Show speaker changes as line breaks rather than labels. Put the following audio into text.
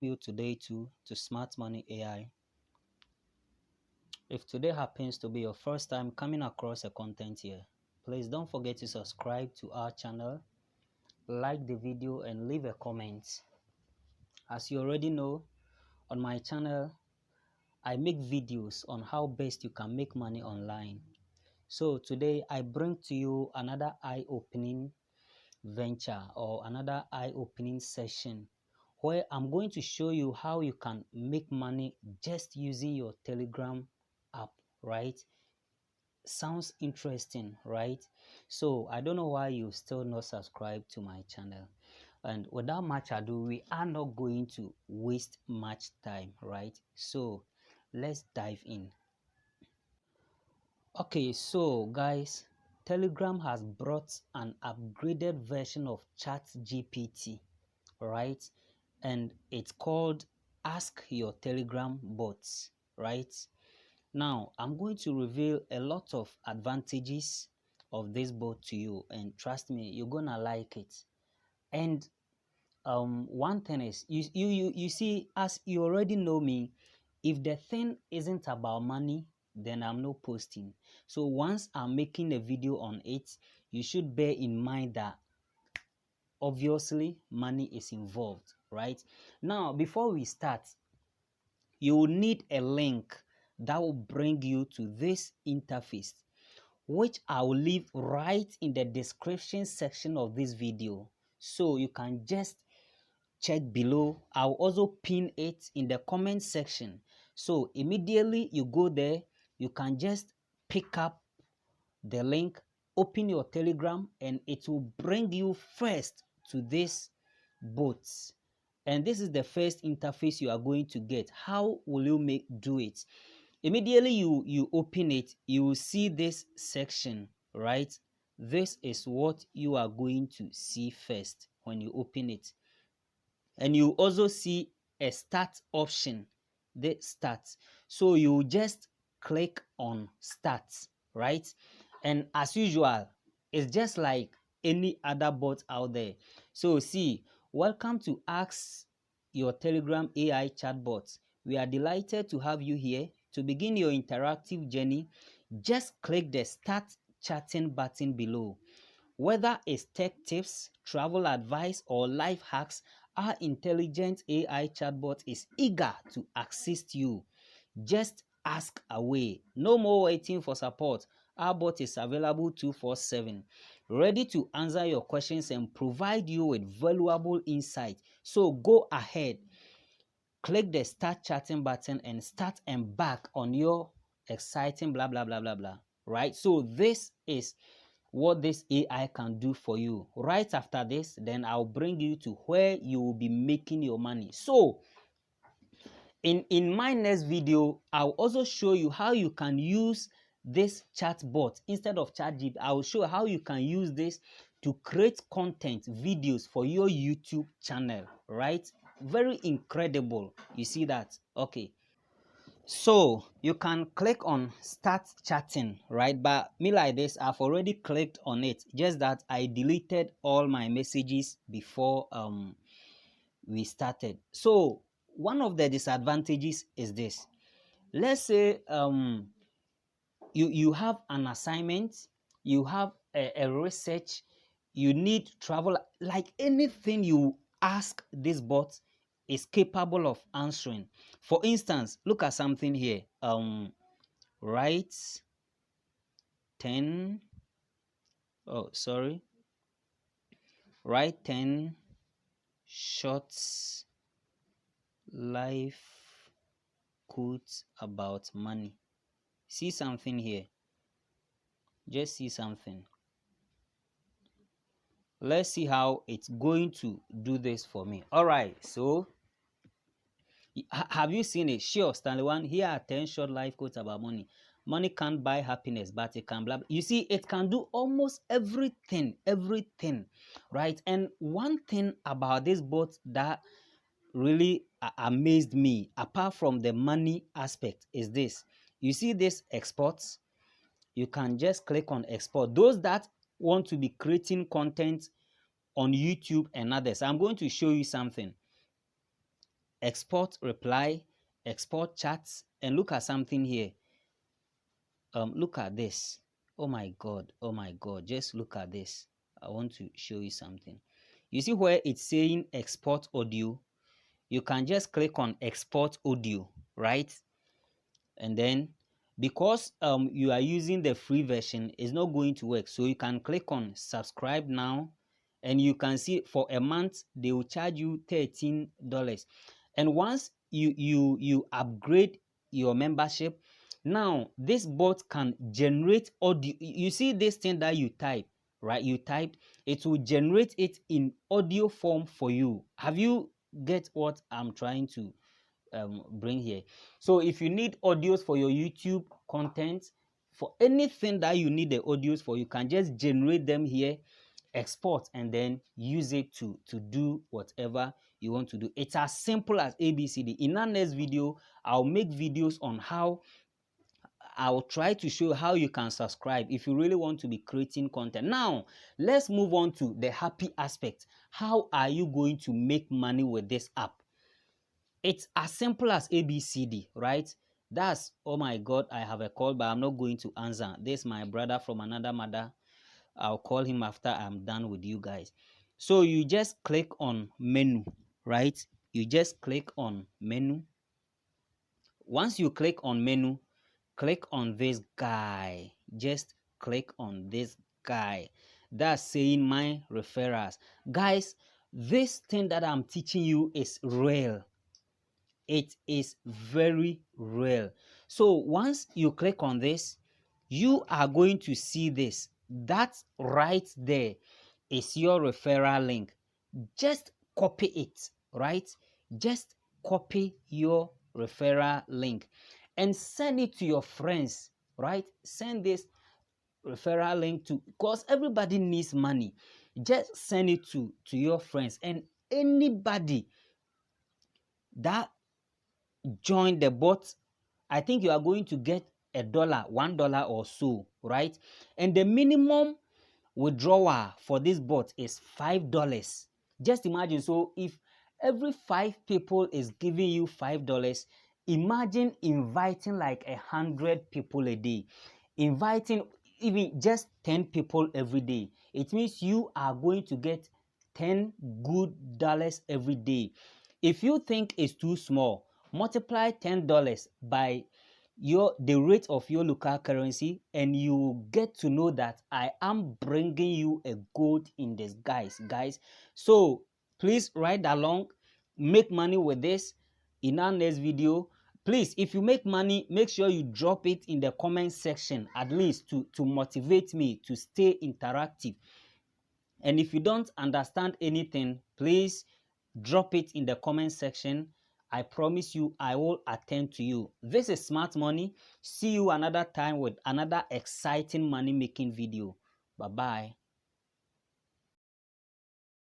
you today to Smart Money AI. If today happens to be your first time coming across a content here, please don't forget to subscribe to our channel, like the video and leave a comment. As you already know, on my channel, I make videos on how best you can make money online. So today I bring to you another eye-opening venture or another eye-opening session where I'm going to show you how you can make money just using your Telegram app, right? Sounds interesting, right? So I don't know why you still not subscribed to my channel. And without much ado, we are not going to waste much time, right? So let's dive in. Okay, so guys, Telegram has brought an upgraded version of ChatGPT, right? And it's called Ask Your Telegram Bots, right? Now, I'm going to reveal a lot of advantages of this bot to you, and trust me, you're gonna like it. And one thing is, you see, as you already know me, if the thing isn't about money, then I'm not posting. So once I'm making a video on it, you should bear in mind that obviously money is involved, right? Now, before we start, you will need a link that will bring you to this interface, which I will leave right in the description section of this video. So you can just check below. I'll also pin it in the comment section. So immediately you go there, you can just pick up the link, open your Telegram, and it will bring you first to this bot. And this is the first interface you are going to get. How will you do it? Immediately you open it, you will see this section, right? This is what you are going to see first when you open it. And you also see a start option, the start. So you just click on start, right? And as usual, it's just like any other bot out there. So see, welcome to Ask Your Telegram AI chatbot. We are delighted to have you here. To begin your interactive journey, just click the start chatting button below. Whether it's tech tips, travel advice, or life hacks, our intelligent AI chatbot is eager to assist you. Just ask away. No more waiting for support. Our bot is available 24/7, ready to answer your questions and provide you with valuable insight. So go ahead, click the start chatting button and start embark on your exciting blah blah blah blah blah. Right? So this is what this AI can do for you. Right after this, then I'll bring you to where you will be making your money. So in my next video, I'll also show you how you can use this chatbot instead of ChatGPT. I will show how you can use this to create content videos for your YouTube channel, right? Very incredible. You see that? Okay. So you can click on start chatting, right? But me like this, I've already clicked on it, just that I deleted all my messages before we started. So one of the disadvantages is this. Let's say you have an assignment, you have a research, you need travel, like anything you ask this bot is capable of answering. For instance, look at something here. Write 10 oh sorry write 10 short life quotes about money. See something here, just see something. Let's see how it's going to do this for me. All right, so have you seen it? Sure, Stanley One. Here are 10 short life quotes about money. Money can't buy happiness, but it can blah. You see, it can do almost everything, right? And one thing about this bot that really amazed me, apart from the money aspect, is this. You see this exports? You can just click on export. Those that want to be creating content on YouTube and others, I'm going to show you something. export reply, export chats, and look at something here. Look at this. Oh my god, oh my god, just look at this. I want to show you something. You see where it's saying export audio? You can just click on export audio, right? And then because you are using the free version, it's not going to work. So you can click on subscribe now, and you can see for a month they will charge you $13. And once you upgrade your membership, now this bot can generate audio. You see this thing that you type, right? You type, it will generate it in audio form for you. Have you get what I'm trying to bring here? So if you need audios for your YouTube content, for anything that you need the audios for, you can just generate them here, export, and then use it to do whatever you want to do. It's as simple as ABCD. In our next video, I'll make videos on how I'll try to show how you can subscribe if you really want to be creating content. Now, let's move on to the happy aspect. How are you going to make money with this app? It's as simple as ABCD, right? That's, oh my god, I have a call, but I'm not going to answer. This is my brother from another mother. I'll call him after I'm done with you guys. So you just click on menu, right? You just click on menu. Once you click on menu, click on this guy. Just click on this guy. That's saying my referrals. Guys, this thing that I'm teaching you is real. It is very real. So once you click on this, you are going to see this. That right there is your referral link. Just copy it, right? Just copy your referral link and send it to your friends, right? Send this referral link to, because everybody needs money. Just send it to your friends, and anybody that join the bot, I think you are going to get $1 or so, right? And the minimum withdrawal for this bot is $5. Just imagine. So if every 5 people is giving you $5, imagine inviting like 100 people a day, inviting even just 10 people every day. It means you are going to get $10 good every day. If you think it's too small, multiply $10 by the rate of your local currency, and you get to know that I am bringing you a gold in this, guys. So please ride along, make money with this. In our next video, please, if you make money, make sure you drop it in the comment section, at least to motivate me to stay interactive. And if you don't understand anything, please drop it in the comment section. I promise you I will attend to you. This is Smart Money. See you another time with another exciting money making video. Bye bye.